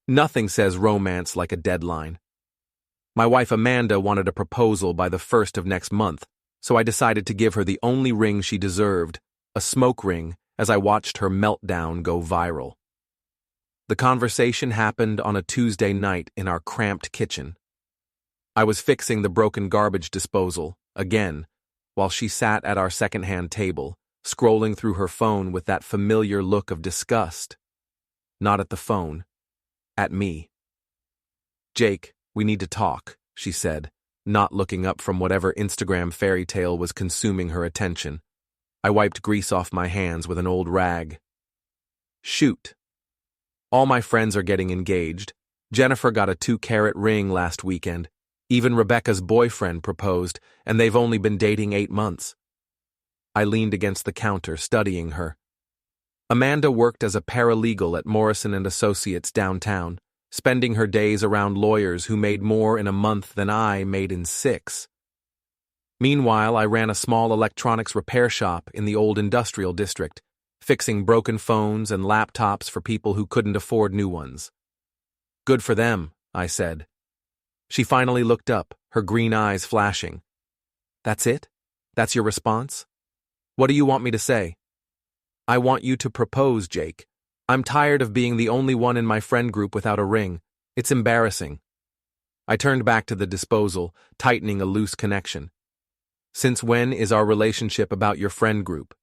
Nothing says romance like a deadline. My wife Amanda wanted a proposal by the 1st of next month, so I decided to give her the only ring she deserved, a smoke ring, as I watched her meltdown go viral. The conversation happened on a Tuesday night in our cramped kitchen. I was fixing the broken garbage disposal, again, while she sat at our secondhand table, scrolling through her phone with that familiar look of disgust. Not at the phone. At me. "Jake, we need to talk," she said, not looking up from whatever Instagram fairy tale was consuming her attention. I wiped grease off my hands with an old rag. "Shoot. All my friends are getting engaged. Jennifer got a 2-carat ring last weekend. Even Rebecca's boyfriend proposed, and they've only been dating 8 months. I leaned against the counter, studying her. Amanda worked as a paralegal at Morrison & Associates downtown, spending her days around lawyers who made more in a month than I made in 6. Meanwhile, I ran a small electronics repair shop in the old industrial district, fixing broken phones and laptops for people who couldn't afford new ones. "Good for them," I said. She finally looked up, her green eyes flashing. "That's it? That's your response? What do you want me to say?" "I want you to propose, Jake. I'm tired of being the only one in my friend group without a ring. It's embarrassing." I turned back to the disposal, tightening a loose connection. "Since when is our relationship about your friend group?"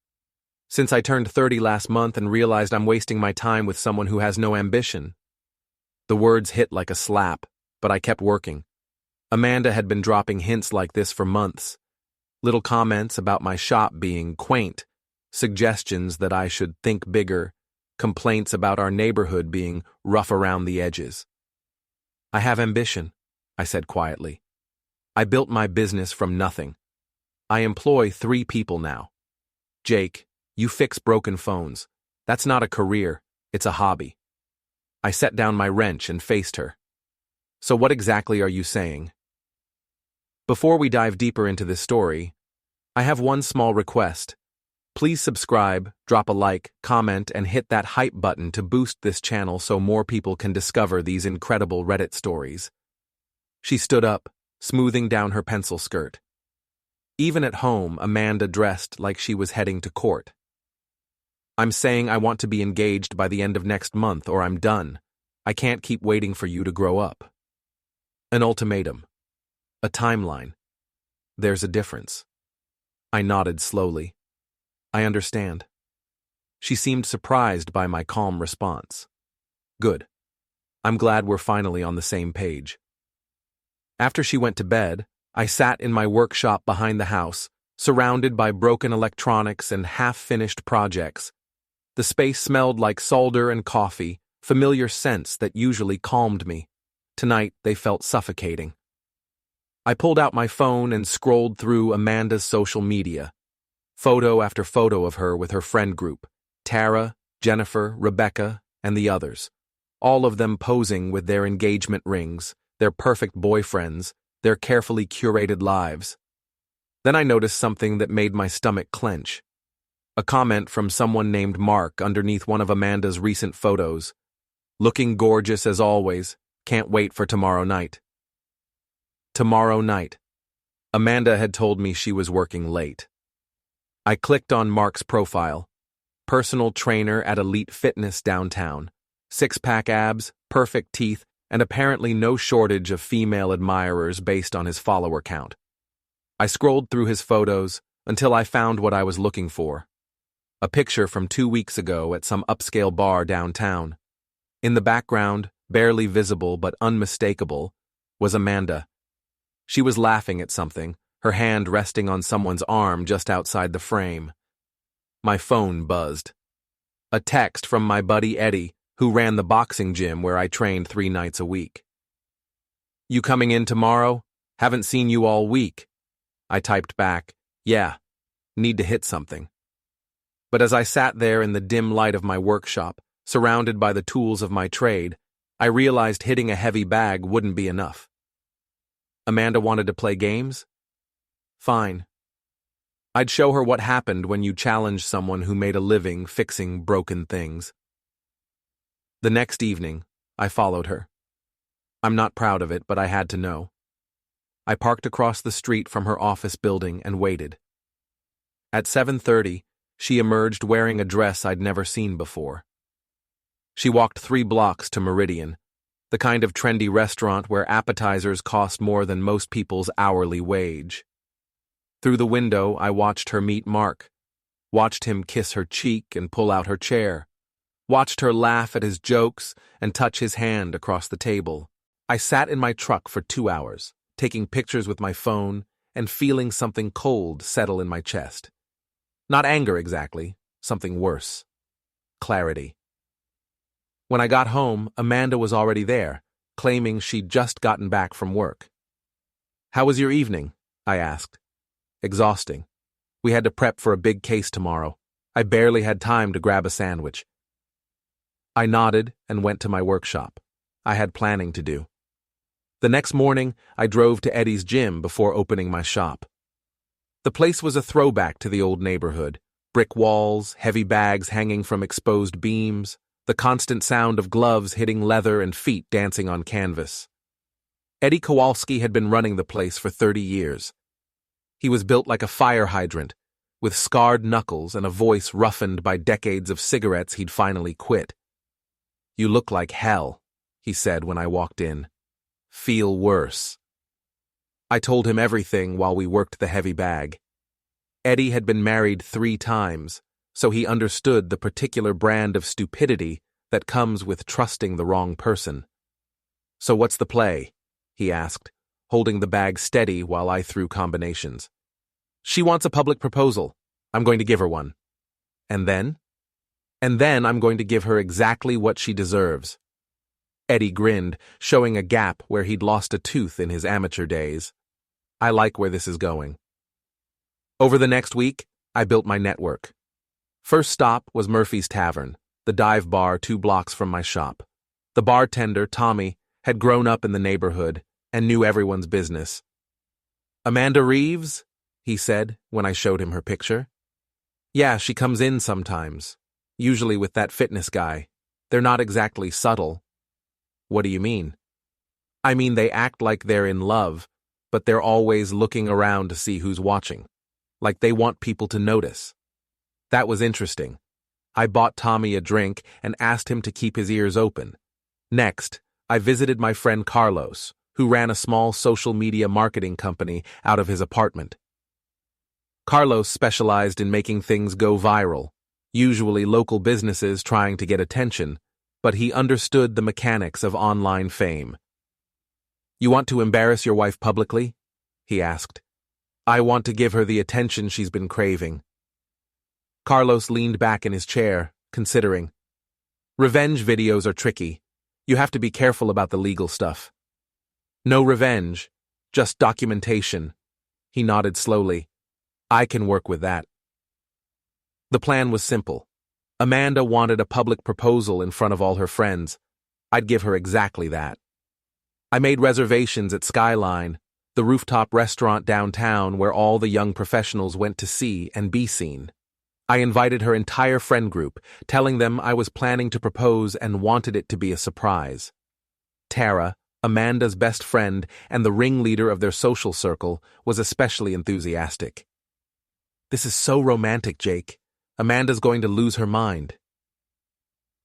"Since I turned 30 last month and realized I'm wasting my time with someone who has no ambition." The words hit like a slap, but I kept working. Amanda had been dropping hints like this for months. Little comments about my shop being quaint, suggestions that I should think bigger, complaints about our neighborhood being rough around the edges. "I have ambition," I said quietly. "I built my business from nothing. I employ 3 people now. Jake, you fix broken phones. That's not a career, it's a hobby." I set down my wrench and faced her. "So what exactly are you saying?" Before we dive deeper into this story, I have one small request. Please subscribe, drop a like, comment, and hit that hype button to boost this channel so more people can discover these incredible Reddit stories. She stood up, smoothing down her pencil skirt. Even at home, Amanda dressed like she was heading to court. "I'm saying I want to be engaged by the end of next month or I'm done. I can't keep waiting for you to grow up." An ultimatum. A timeline. There's a difference. I nodded slowly. "I understand." She seemed surprised by my calm response. "Good. I'm glad we're finally on the same page." After she went to bed, I sat in my workshop behind the house, surrounded by broken electronics and half-finished projects. The space smelled like solder and coffee, familiar scents that usually calmed me. Tonight, they felt suffocating. I pulled out my phone and scrolled through Amanda's social media. Photo after photo of her with her friend group, Tara, Jennifer, Rebecca, and the others. All of them posing with their engagement rings, their perfect boyfriends, their carefully curated lives. Then I noticed something that made my stomach clench. A comment from someone named Mark underneath one of Amanda's recent photos. "Looking gorgeous as always. Can't wait for tomorrow night." Tomorrow night. Amanda had told me she was working late. I clicked on Mark's profile. Personal trainer at Elite Fitness downtown. 6-pack abs, perfect teeth, and apparently no shortage of female admirers based on his follower count. I scrolled through his photos until I found what I was looking for. A picture from 2 weeks ago at some upscale bar downtown. In the background, barely visible but unmistakable, was Amanda. She was laughing at something, her hand resting on someone's arm just outside the frame. My phone buzzed. A text from my buddy Eddie, who ran the boxing gym where I trained 3 nights a week. "You coming in tomorrow? Haven't seen you all week." I typed back, "Yeah, need to hit something." But as I sat there in the dim light of my workshop, surrounded by the tools of my trade, I realized hitting a heavy bag wouldn't be enough. Amanda wanted to play games? Fine. I'd show her what happened when you challenge someone who made a living fixing broken things. The next evening, I followed her. I'm not proud of it, but I had to know. I parked across the street from her office building and waited. At 7:30, she emerged wearing a dress I'd never seen before. She walked 3 blocks to Meridian, the kind of trendy restaurant where appetizers cost more than most people's hourly wage. Through the window, I watched her meet Mark, watched him kiss her cheek and pull out her chair, watched her laugh at his jokes and touch his hand across the table. I sat in my truck for 2 hours, taking pictures with my phone and feeling something cold settle in my chest. Not anger exactly, something worse. Clarity. When I got home, Amanda was already there, claiming she'd just gotten back from work. "How was your evening?" I asked. "Exhausting. We had to prep for a big case tomorrow. I barely had time to grab a sandwich." I nodded and went to my workshop. I had planning to do. The next morning, I drove to Eddie's gym before opening my shop. The place was a throwback to the old neighborhood. Brick walls, heavy bags hanging from exposed beams, the constant sound of gloves hitting leather and feet dancing on canvas. Eddie Kowalski had been running the place for 30 years. He was built like a fire hydrant, with scarred knuckles and a voice roughened by decades of cigarettes he'd finally quit. "You look like hell," he said when I walked in. "Feel worse." I told him everything while we worked the heavy bag. Eddie had been married 3 times, so he understood the particular brand of stupidity that comes with trusting the wrong person. "So what's the play?" he asked, holding the bag steady while I threw combinations. "She wants a public proposal. I'm going to give her one. And then? And then I'm going to give her exactly what she deserves." Eddie grinned, showing a gap where he'd lost a tooth in his amateur days. I like where this is going. Over the next week, I built my network. First stop was Murphy's Tavern, the dive bar 2 blocks from my shop. The bartender, Tommy, had grown up in the neighborhood and knew everyone's business. "Amanda Reeves?" he said when I showed him her picture. "Yeah, she comes in sometimes, usually with that fitness guy. They're not exactly subtle." "What do you mean?" "I mean they act like they're in love, but they're always looking around to see who's watching. Like they want people to notice." That was interesting. I bought Tommy a drink and asked him to keep his ears open. Next, I visited my friend Carlos, who ran a small social media marketing company out of his apartment. Carlos specialized in making things go viral, usually local businesses trying to get attention, but he understood the mechanics of online fame. "You want to embarrass your wife publicly?" he asked. "I want to give her the attention she's been craving." Carlos leaned back in his chair, considering. "Revenge videos are tricky. You have to be careful about the legal stuff." "No revenge, just documentation." He nodded slowly. "I can work with that." The plan was simple. Amanda wanted a public proposal in front of all her friends. I'd give her exactly that. I made reservations at Skyline, the rooftop restaurant downtown where all the young professionals went to see and be seen. I invited her entire friend group, telling them I was planning to propose and wanted it to be a surprise. Tara, Amanda's best friend and the ringleader of their social circle, was especially enthusiastic. "This is so romantic, Jake. Amanda's going to lose her mind."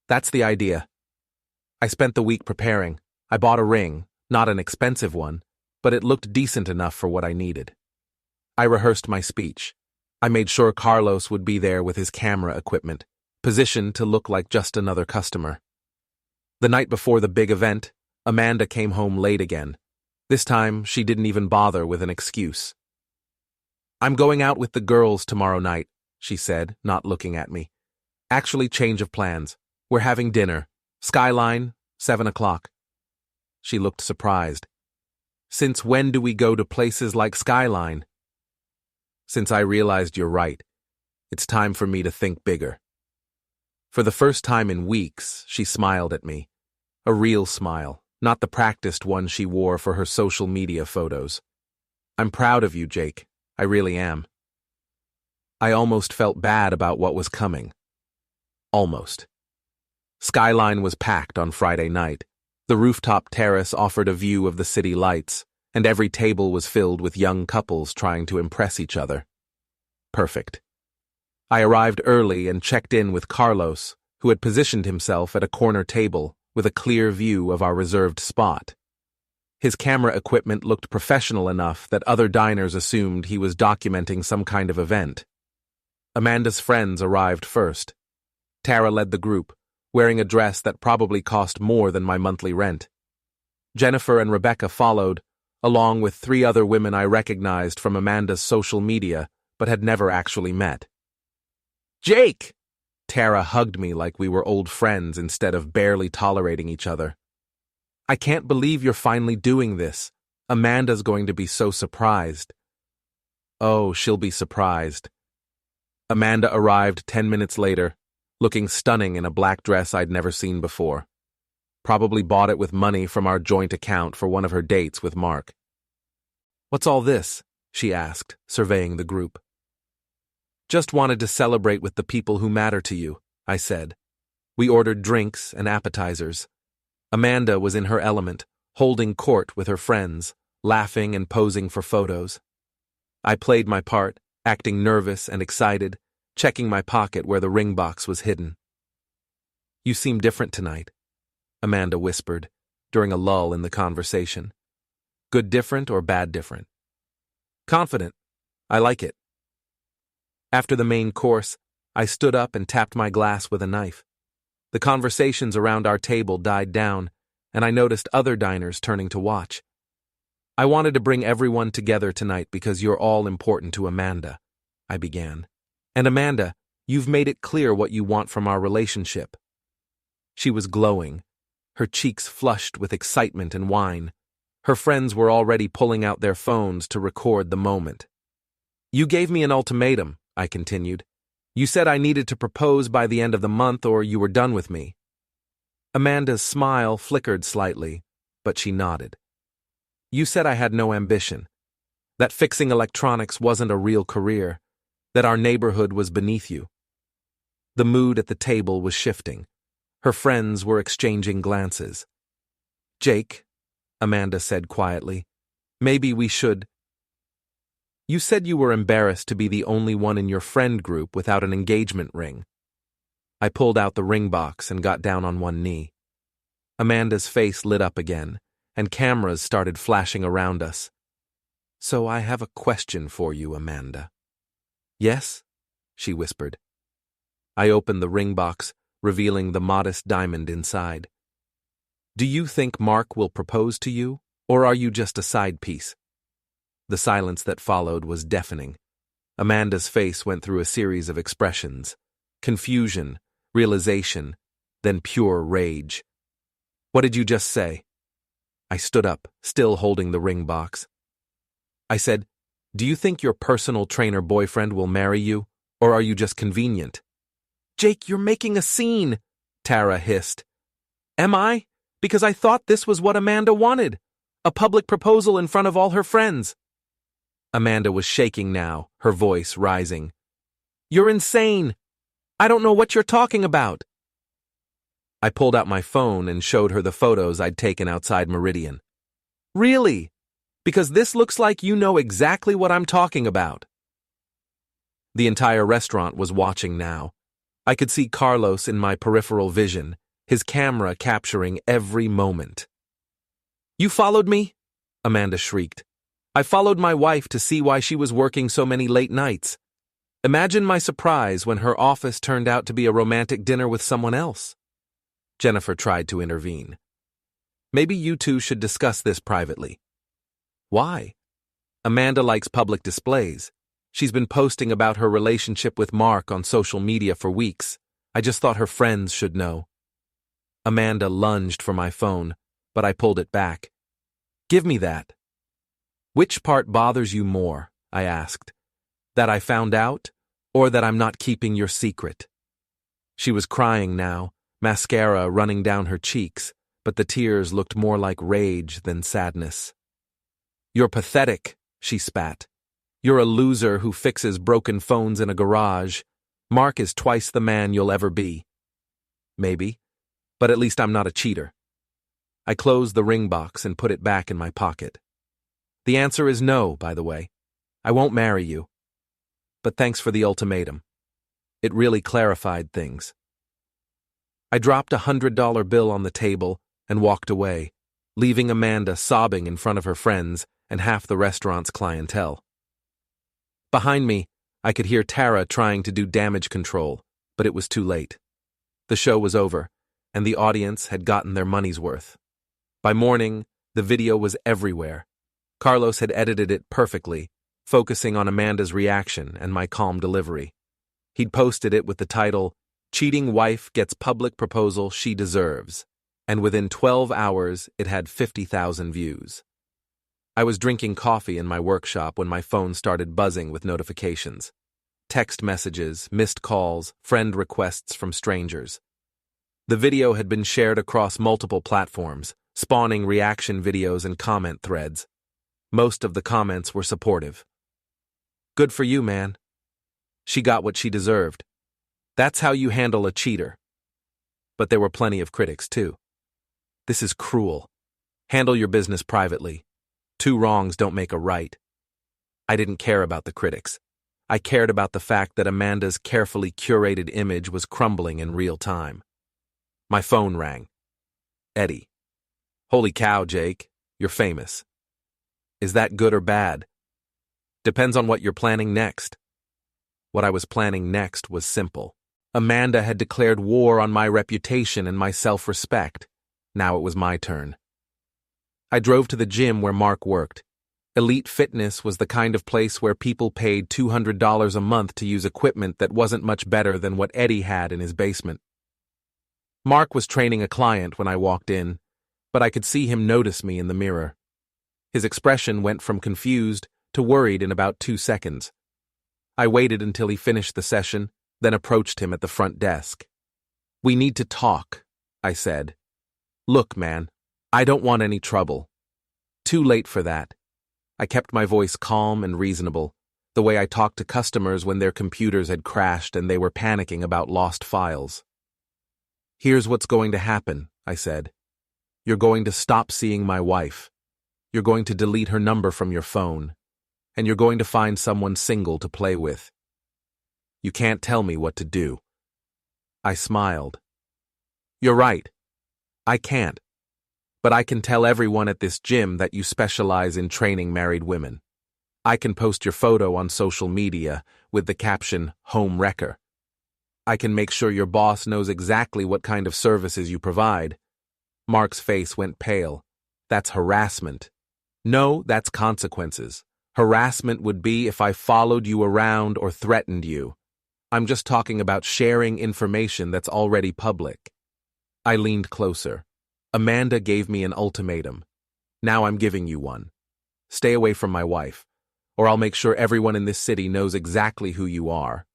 "That's the idea." I spent the week preparing. I bought a ring, not an expensive one, but it looked decent enough for what I needed. I rehearsed my speech. I made sure Carlos would be there with his camera equipment, positioned to look like just another customer. The night before the big event, Amanda came home late again. This time, she didn't even bother with an excuse. "I'm going out with the girls tomorrow night," she said, not looking at me. "Actually, change of plans. We're having dinner. Skyline, 7 o'clock. She looked surprised. "Since when do we go to places like Skyline?" "Since I realized you're right. It's time for me to think bigger." For the first time in weeks, she smiled at me. A real smile, not the practiced one she wore for her social media photos. "I'm proud of you, Jake. I really am." I almost felt bad about what was coming. Almost. Skyline was packed on Friday night. The rooftop terrace offered a view of the city lights, and every table was filled with young couples trying to impress each other. Perfect. I arrived early and checked in with Carlos, who had positioned himself at a corner table with a clear view of our reserved spot. His camera equipment looked professional enough that other diners assumed he was documenting some kind of event. Amanda's friends arrived first. Tara led the group, wearing a dress that probably cost more than my monthly rent. Jennifer and Rebecca followed, along with 3 other women I recognized from Amanda's social media but had never actually met. "Jake!" Tara hugged me like we were old friends instead of barely tolerating each other. "I can't believe you're finally doing this. Amanda's going to be so surprised." "Oh, she'll be surprised." Amanda arrived 10 minutes later, looking stunning in a black dress I'd never seen before. Probably bought it with money from our joint account for one of her dates with Mark. "What's all this?" she asked, surveying the group. "Just wanted to celebrate with the people who matter to you," I said. We ordered drinks and appetizers. Amanda was in her element, holding court with her friends, laughing and posing for photos. I played my part, acting nervous and excited, checking my pocket where the ring box was hidden. "You seem different tonight," Amanda whispered, during a lull in the conversation. "Good different or bad different?" "Confident. I like it." After the main course, I stood up and tapped my glass with a knife. The conversations around our table died down, and I noticed other diners turning to watch. "I wanted to bring everyone together tonight because you're all important to Amanda," I began. "And Amanda, you've made it clear what you want from our relationship." She was glowing, her cheeks flushed with excitement and wine. Her friends were already pulling out their phones to record the moment. "You gave me an ultimatum," I continued. "You said I needed to propose by the end of the month or you were done with me." Amanda's smile flickered slightly, but she nodded. "You said I had no ambition, that fixing electronics wasn't a real career, that our neighborhood was beneath you." The mood at the table was shifting. Her friends were exchanging glances. "Jake," Amanda said quietly, "maybe we should—" "You said you were embarrassed to be the only one in your friend group without an engagement ring." I pulled out the ring box and got down on one knee. Amanda's face lit up again, and cameras started flashing around us. "So I have a question for you, Amanda." "Yes?" she whispered. I opened the ring box, revealing the modest diamond inside. "Do you think Mark will propose to you, or are you just a side piece?" The silence that followed was deafening. Amanda's face went through a series of expressions: confusion, realization, then pure rage. "What did you just say?" I stood up, still holding the ring box. I said, "Do you think your personal trainer boyfriend will marry you, or are you just convenient?" "Jake, you're making a scene," Tara hissed. "Am I? Because I thought this was what Amanda wanted. A public proposal in front of all her friends." Amanda was shaking now, her voice rising. "You're insane. I don't know what you're talking about." I pulled out my phone and showed her the photos I'd taken outside Meridian. "Really? Because this looks like you know exactly what I'm talking about." The entire restaurant was watching now. I could see Carlos in my peripheral vision, his camera capturing every moment. "You followed me?" Amanda shrieked. "I followed my wife to see why she was working so many late nights. Imagine my surprise when her office turned out to be a romantic dinner with someone else." Jennifer tried to intervene. "Maybe you two should discuss this privately." "Why?" "Amanda likes public displays. She's been posting about her relationship with Mark on social media for weeks. I just thought her friends should know." Amanda lunged for my phone, but I pulled it back. "Give me that." "Which part bothers you more?" I asked. "That I found out, or that I'm not keeping your secret?" She was crying now, mascara running down her cheeks, but the tears looked more like rage than sadness. "You're pathetic," she spat. "You're a loser who fixes broken phones in a garage. Mark is twice the man you'll ever be." "Maybe, but at least I'm not a cheater." I closed the ring box and put it back in my pocket. The answer is no, by the way. I won't marry you. But thanks for the ultimatum. It really clarified things. I dropped $100 bill on the table and walked away, leaving Amanda sobbing in front of her friends and half the restaurant's clientele. Behind me, I could hear Tara trying to do damage control, but it was too late. The show was over, and the audience had gotten their money's worth. By morning, the video was everywhere. Carlos had edited it perfectly, focusing on Amanda's reaction and my calm delivery. He'd posted it with the title, "Cheating Wife Gets Public Proposal She Deserves," and within 12 hours it had 50,000 views. I was drinking coffee in my workshop when my phone started buzzing with notifications. Text messages, missed calls, friend requests from strangers. The video had been shared across multiple platforms, spawning reaction videos and comment threads. Most of the comments were supportive. Good for you, man. She got what she deserved. That's how you handle a cheater. But there were plenty of critics, too. This is cruel. Handle your business privately. 2 wrongs don't make a right. I didn't care about the critics. I cared about the fact that Amanda's carefully curated image was crumbling in real time. My phone rang. Eddie. Holy cow, Jake. You're famous. Is that good or bad? Depends on what you're planning next. What I was planning next was simple. Amanda had declared war on my reputation and my self-respect. Now it was my turn. I drove to the gym where Mark worked. Elite Fitness was the kind of place where people paid $200 a month to use equipment that wasn't much better than what Eddie had in his basement. Mark was training a client when I walked in, but I could see him notice me in the mirror. His expression went from confused to worried in about 2 seconds. I waited until he finished the session, then approached him at the front desk. "We need to talk," I said. "Look, man, I don't want any trouble." Too late for that. I kept my voice calm and reasonable, the way I talked to customers when their computers had crashed and they were panicking about lost files. "Here's what's going to happen," I said. "You're going to stop seeing my wife. You're going to delete her number from your phone. And you're going to find someone single to play with. You can't tell me what to do." I smiled. "You're right. I can't. But I can tell everyone at this gym that you specialize in training married women. I can post your photo on social media with the caption, 'Home Wrecker.' I can make sure your boss knows exactly what kind of services you provide." Mark's face went pale. "That's harassment." "No, that's consequences. Harassment would be if I followed you around or threatened you. I'm just talking about sharing information that's already public." I leaned closer. "Amanda gave me an ultimatum. Now I'm giving you one. Stay away from my wife, or I'll make sure everyone in this city knows exactly who you are."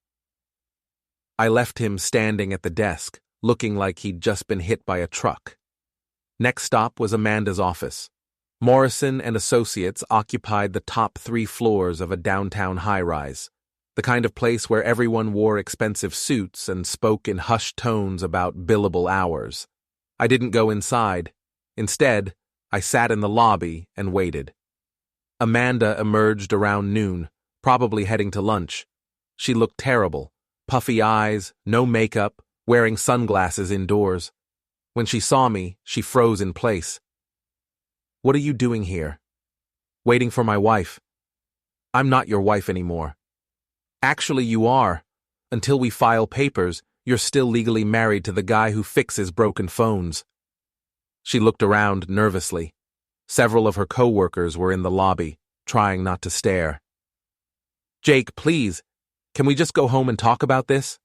I left him standing at the desk, looking like he'd just been hit by a truck. Next stop was Amanda's office. Morrison and Associates occupied the top 3 floors of a downtown high-rise, the kind of place where everyone wore expensive suits and spoke in hushed tones about billable hours. I didn't go inside. Instead, I sat in the lobby and waited. Amanda emerged around noon, probably heading to lunch. She looked terrible, puffy eyes, no makeup, wearing sunglasses indoors. When she saw me, she froze in place. "What are you doing here?" "Waiting for my wife." "I'm not your wife anymore." "Actually, you are. Until we file papers, you're still legally married to the guy who fixes broken phones." She looked around nervously. Several of her co-workers were in the lobby, trying not to stare. "Jake, please, can we just go home and talk about this?"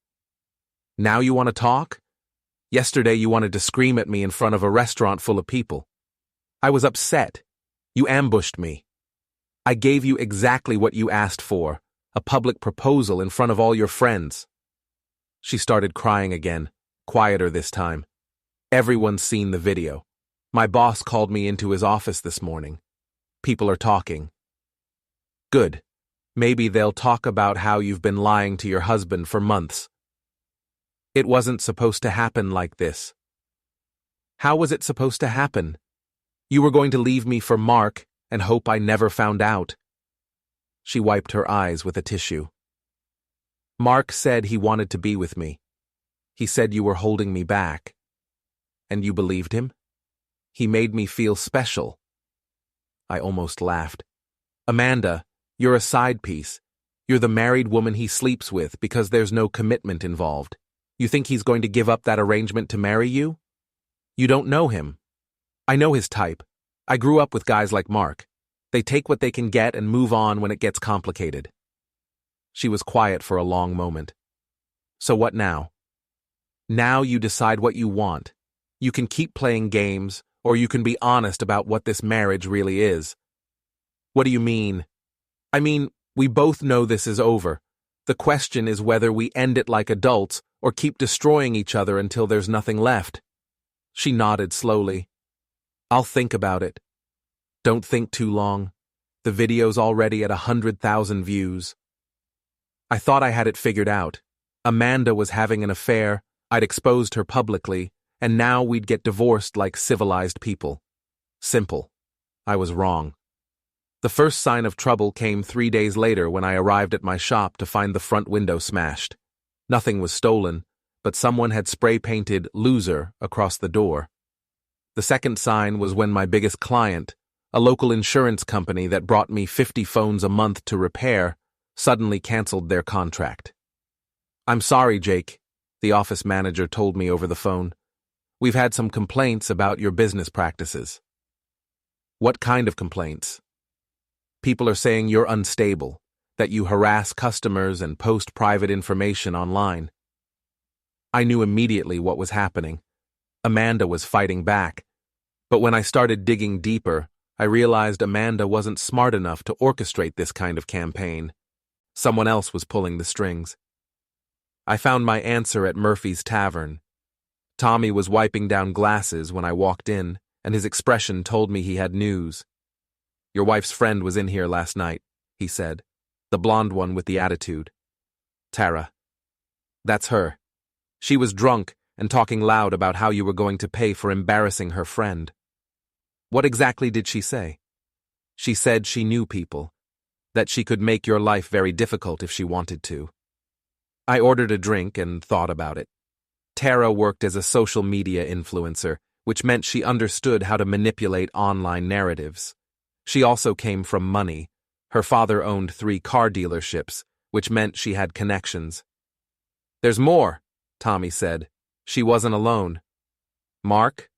"Now you want to talk? Yesterday you wanted to scream at me in front of a restaurant full of people. I was upset. You ambushed me. I gave you exactly what you asked for, a public proposal in front of all your friends." She started crying again, quieter this time. "Everyone's seen the video. My boss called me into his office this morning. People are talking." "Good. Maybe they'll talk about how you've been lying to your husband for months." "It wasn't supposed to happen like this." "How was it supposed to happen? You were going to leave me for Mark and hope I never found out. She wiped her eyes with a tissue. Mark said he wanted to be with me. He said you were holding me back. And you believed him? He made me feel special. I almost laughed. Amanda, you're a side piece. You're the married woman he sleeps with because there's no commitment involved. You think he's going to give up that arrangement to marry you? You don't know him. I know his type. I grew up with guys like Mark. They take what they can get and move on when it gets complicated. She was quiet for a long moment. So what now? Now you decide what you want. You can keep playing games, or you can be honest about what this marriage really is. What do you mean? I mean, we both know this is over. The question is whether we end it like adults or keep destroying each other until there's nothing left. She nodded slowly. I'll think about it. Don't think too long. The video's already at 100,000 views. I thought I had it figured out. Amanda was having an affair, I'd exposed her publicly, and now we'd get divorced like civilized people. Simple. I was wrong. The first sign of trouble came 3 days later when I arrived at my shop to find the front window smashed. Nothing was stolen, but someone had spray-painted "loser" across the door. The second sign was when my biggest client, a local insurance company that brought me 50 phones a month to repair, suddenly canceled their contract. I'm sorry, Jake, the office manager told me over the phone. We've had some complaints about your business practices. What kind of complaints? People are saying you're unstable, that you harass customers and post private information online. I knew immediately what was happening. Amanda was fighting back. But when I started digging deeper, I realized Amanda wasn't smart enough to orchestrate this kind of campaign. Someone else was pulling the strings. I found my answer at Murphy's Tavern. Tommy was wiping down glasses when I walked in, and his expression told me he had news. Your wife's friend was in here last night, he said. The blonde one with the attitude. Tara. That's her. She was drunk and talking loud about how you were going to pay for embarrassing her friend. What exactly did she say? She said she knew people, that she could make your life very difficult if she wanted to. I ordered a drink and thought about it. Tara worked as a social media influencer, which meant she understood how to manipulate online narratives. She also came from money. Her father owned 3 car dealerships, which meant she had connections. There's more, Tommy said. She wasn't alone. Mark?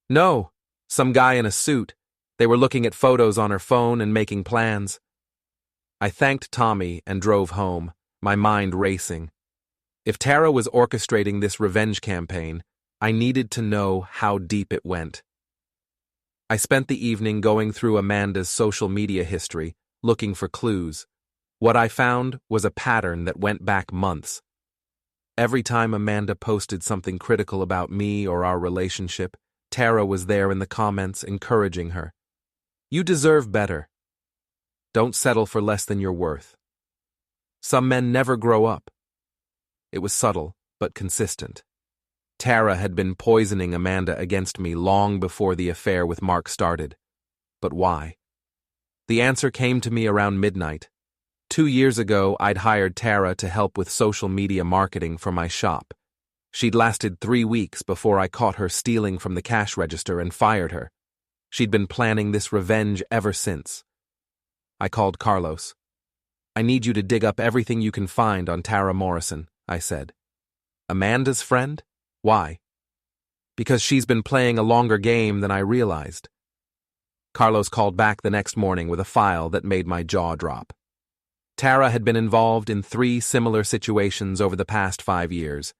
No, some guy in a suit. They were looking at photos on her phone and making plans. I thanked Tommy and drove home, my mind racing. If Tara was orchestrating this revenge campaign, I needed to know how deep it went. I spent the evening going through Amanda's social media history, looking for clues. What I found was a pattern that went back months. Every time Amanda posted something critical about me or our relationship, Tara was there in the comments encouraging her. You deserve better. Don't settle for less than you're worth. Some men never grow up. It was subtle, but consistent. Tara had been poisoning Amanda against me long before the affair with Mark started. But why? The answer came to me around midnight. 2 years ago, I'd hired Tara to help with social media marketing for my shop. She'd lasted 3 weeks before I caught her stealing from the cash register and fired her. She'd been planning this revenge ever since. I called Carlos. I need you to dig up everything you can find on Tara Morrison, I said. Amanda's friend? Why? Because she's been playing a longer game than I realized. Carlos called back the next morning with a file that made my jaw drop. Tara had been involved in 3 similar situations over the past 5 years.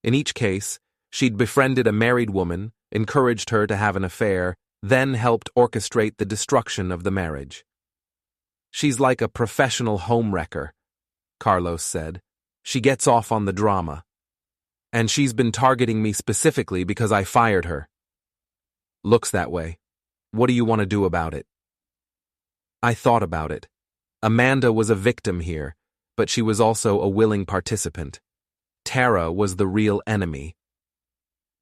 In each case, she'd befriended a married woman, encouraged her to have an affair, then helped orchestrate the destruction of the marriage. She's like a professional homewrecker, Carlos said. She gets off on the drama. And she's been targeting me specifically because I fired her. Looks that way. What do you want to do about it? I thought about it. Amanda was a victim here, but she was also a willing participant. Tara was the real enemy.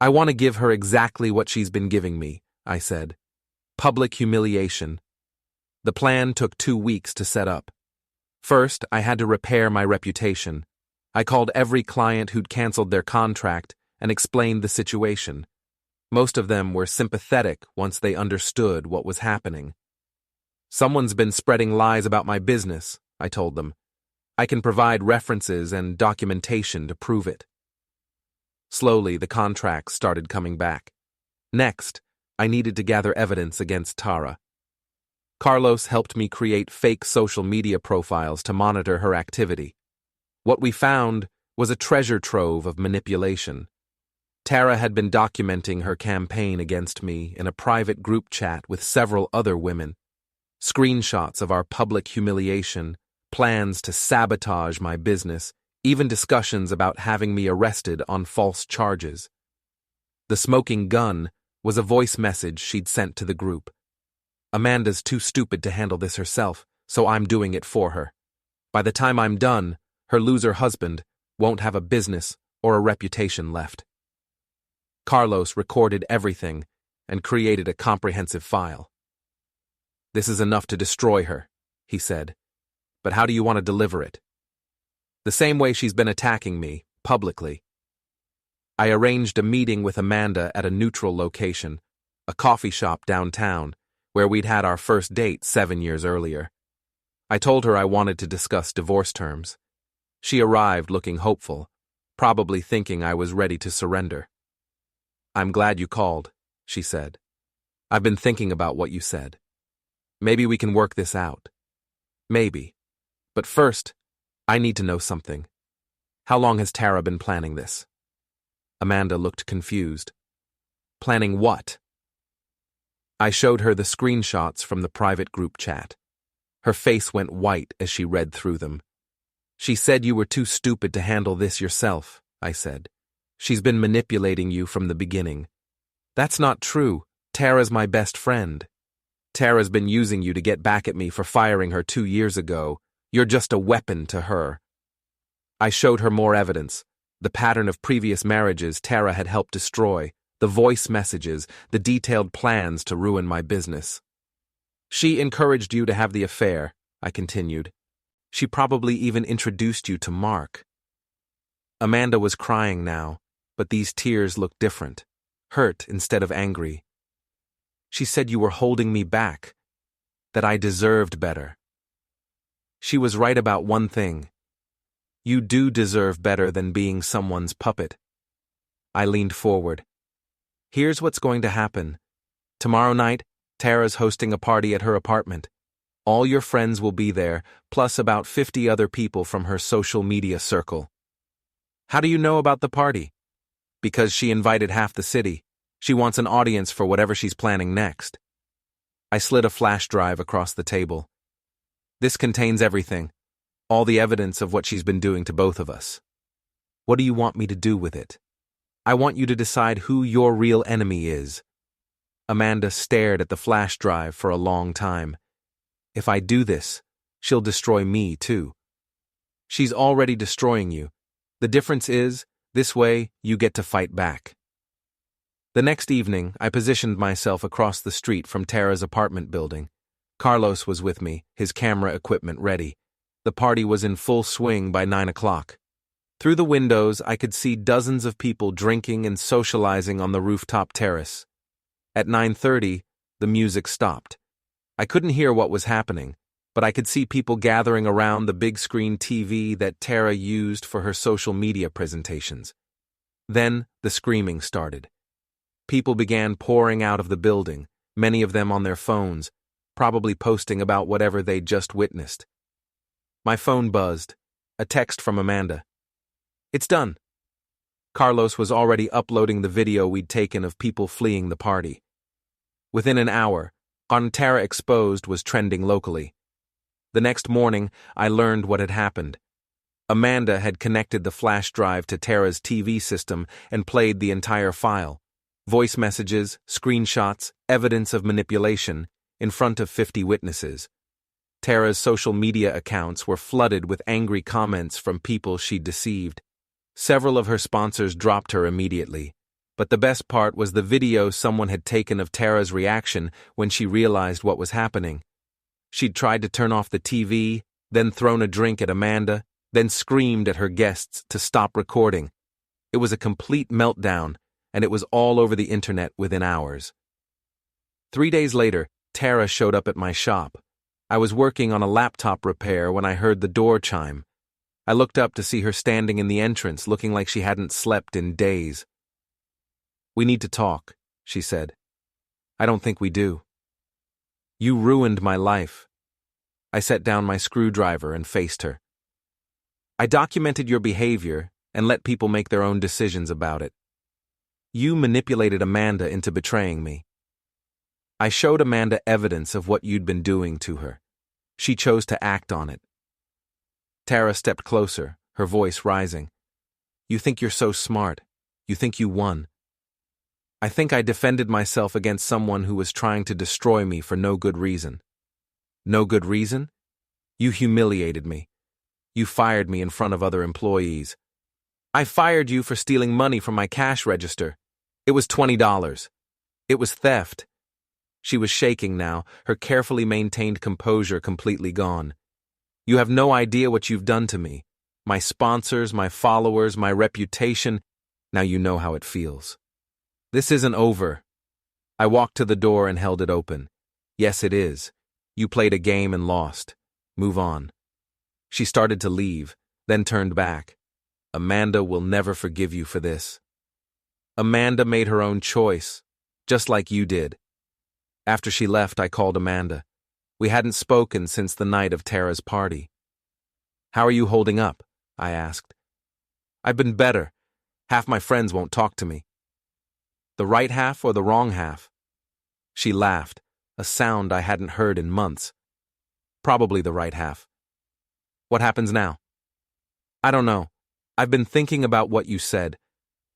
I want to give her exactly what she's been giving me, I said. Public humiliation. The plan took 2 weeks to set up. First, I had to repair my reputation. I called every client who'd canceled their contract and explained the situation. Most of them were sympathetic once they understood what was happening. "Someone's been spreading lies about my business," I told them. "I can provide references and documentation to prove it." Slowly, the contracts started coming back. Next, I needed to gather evidence against Tara. Carlos helped me create fake social media profiles to monitor her activity. What we found was a treasure trove of manipulation. Tara had been documenting her campaign against me in a private group chat with several other women. Screenshots of our public humiliation, plans to sabotage my business, even discussions about having me arrested on false charges. The smoking gun was a voice message she'd sent to the group. "Amanda's too stupid to handle this herself, so I'm doing it for her. By the time I'm done, her loser husband won't have a business or a reputation left." Carlos recorded everything and created a comprehensive file. "This is enough to destroy her," he said. "But how do you want to deliver it?" "The same way she's been attacking me, publicly." I arranged a meeting with Amanda at a neutral location, a coffee shop downtown, where we'd had our first date 7 years earlier. I told her I wanted to discuss divorce terms. She arrived looking hopeful, probably thinking I was ready to surrender. "I'm glad you called," she said. "I've been thinking about what you said. Maybe we can work this out. Maybe. But first, I need to know something. How long has Tara been planning this?" Amanda looked confused. "Planning what?" I showed her the screenshots from the private group chat. Her face went white as she read through them. "She said you were too stupid to handle this yourself," I said. "She's been manipulating you from the beginning." "That's not true. Tara's my best friend." "Tara's been using you to get back at me for firing her 2 years ago. You're just a weapon to her." I showed her more evidence, the pattern of previous marriages Tara had helped destroy, the voice messages, the detailed plans to ruin my business. "She encouraged you to have the affair," I continued. "She probably even introduced you to Mark." Amanda was crying now, but these tears looked different, hurt instead of angry. "She said you were holding me back, that I deserved better." She was right about one thing. You do deserve better than being someone's puppet. I leaned forward. "Here's what's going to happen. Tomorrow night, Tara's hosting a party at her apartment. All your friends will be there, plus about 50 other people from her social media circle." "How do you know about the party?" "Because she invited half the city. She wants an audience for whatever she's planning next." I slid a flash drive across the table. "This contains everything, all the evidence of what she's been doing to both of us. What do you want me to do with it?" "I want you to decide who your real enemy is." Amanda stared at the flash drive for a long time. "If I do this, she'll destroy me too." "She's already destroying you. The difference is, this way you get to fight back." The next evening, I positioned myself across the street from Tara's apartment building. Carlos was with me, his camera equipment ready. The party was in full swing by 9 o'clock. Through the windows, I could see dozens of people drinking and socializing on the rooftop terrace. At 9:30, the music stopped. I couldn't hear what was happening, but I could see people gathering around the big screen TV that Tara used for her social media presentations. Then, the screaming started. People began pouring out of the building, many of them on their phones, probably posting about whatever they'd just witnessed. My phone buzzed. A text from Amanda. "It's done." Carlos was already uploading the video we'd taken of people fleeing the party. Within an hour, Tara Exposed was trending locally. The next morning, I learned what had happened. Amanda had connected the flash drive to Tara's TV system and played the entire file. Voice messages, screenshots, evidence of manipulation, in front of 50 witnesses. Tara's social media accounts were flooded with angry comments from people she'd deceived. Several of her sponsors dropped her immediately. But the best part was the video someone had taken of Tara's reaction when she realized what was happening. She'd tried to turn off the TV, then thrown a drink at Amanda, then screamed at her guests to stop recording. It was a complete meltdown, and it was all over the internet within hours. 3 days later, Tara showed up at my shop. I was working on a laptop repair when I heard the door chime. I looked up to see her standing in the entrance, looking like she hadn't slept in days. "We need to talk," she said. "I don't think we do. You ruined my life." I set down my screwdriver and faced her. "I documented your behavior and let people make their own decisions about it. You manipulated Amanda into betraying me. I showed Amanda evidence of what you'd been doing to her. She chose to act on it." Tara stepped closer, her voice rising. "You think you're so smart. You think you won. I think I defended myself against someone who was trying to destroy me for no good reason." "No good reason? You humiliated me. You fired me in front of other employees. I fired you for stealing money from my cash register. It was $20. It was theft." She was shaking now, her carefully maintained composure completely gone. "You have no idea what you've done to me. My sponsors, my followers, my reputation. Now you know how it feels. This isn't over." I walked to the door and held it open. "Yes, it is. You played a game and lost. Move on." She started to leave, then turned back. "Amanda will never forgive you for this. Amanda made her own choice, just like you did." After she left, I called Amanda. We hadn't spoken since the night of Tara's party. "How are you holding up?" I asked. "I've been better. Half my friends won't talk to me." "The right half or the wrong half?" She laughed, a sound I hadn't heard in months. "Probably the right half." "What happens now?" "I don't know. I've been thinking about what you said,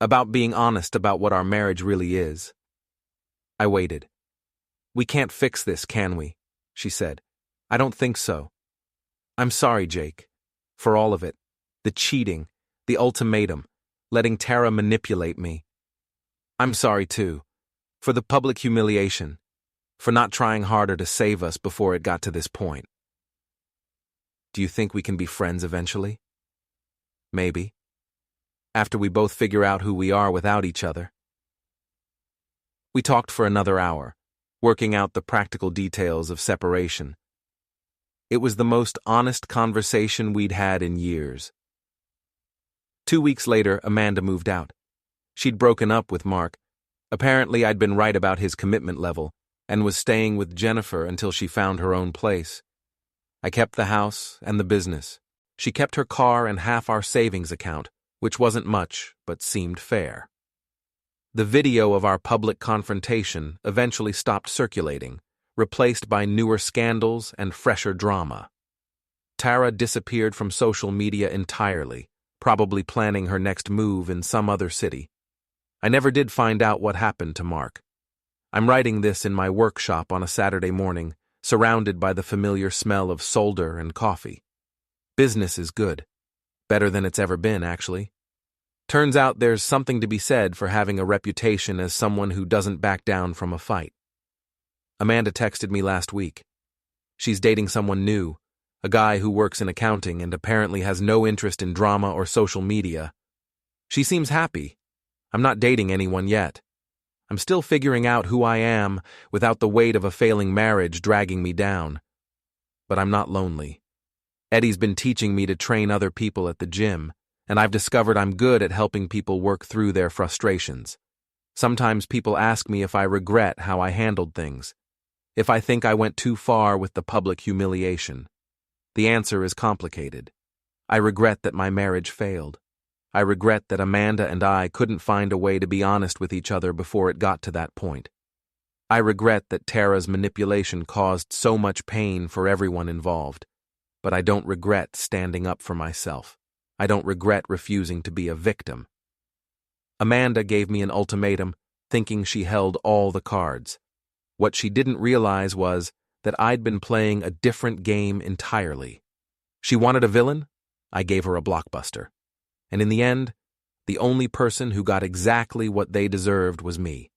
about being honest about what our marriage really is." I waited. "We can't fix this, can we?" she said. "I don't think so. I'm sorry, Jake, for all of it. The cheating, the ultimatum, letting Tara manipulate me. I'm sorry, too, for the public humiliation, for not trying harder to save us before it got to this point. Do you think we can be friends eventually? Maybe. After we both figure out who we are without each other." We talked for another hour, working out the practical details of separation. It was the most honest conversation we'd had in years. 2 weeks later, Amanda moved out. She'd broken up with Mark. Apparently, I'd been right about his commitment level and was staying with Jennifer until she found her own place. I kept the house and the business. She kept her car and half our savings account, which wasn't much, but seemed fair. The video of our public confrontation eventually stopped circulating, replaced by newer scandals and fresher drama. Tara disappeared from social media entirely, probably planning her next move in some other city. I never did find out what happened to Mark. I'm writing this in my workshop on a Saturday morning, surrounded by the familiar smell of solder and coffee. Business is good. Better than it's ever been, actually. Turns out there's something to be said for having a reputation as someone who doesn't back down from a fight. Amanda texted me last week. She's dating someone new, a guy who works in accounting and apparently has no interest in drama or social media. She seems happy. I'm not dating anyone yet. I'm still figuring out who I am without the weight of a failing marriage dragging me down. But I'm not lonely. Eddie's been teaching me to train other people at the gym, and I've discovered I'm good at helping people work through their frustrations. Sometimes people ask me if I regret how I handled things, if I think I went too far with the public humiliation. The answer is complicated. I regret that my marriage failed. I regret that Amanda and I couldn't find a way to be honest with each other before it got to that point. I regret that Tara's manipulation caused so much pain for everyone involved. But I don't regret standing up for myself. I don't regret refusing to be a victim. Amanda gave me an ultimatum, thinking she held all the cards. What she didn't realize was that I'd been playing a different game entirely. She wanted a villain? I gave her a blockbuster. And in the end, The only person who got exactly what they deserved was me.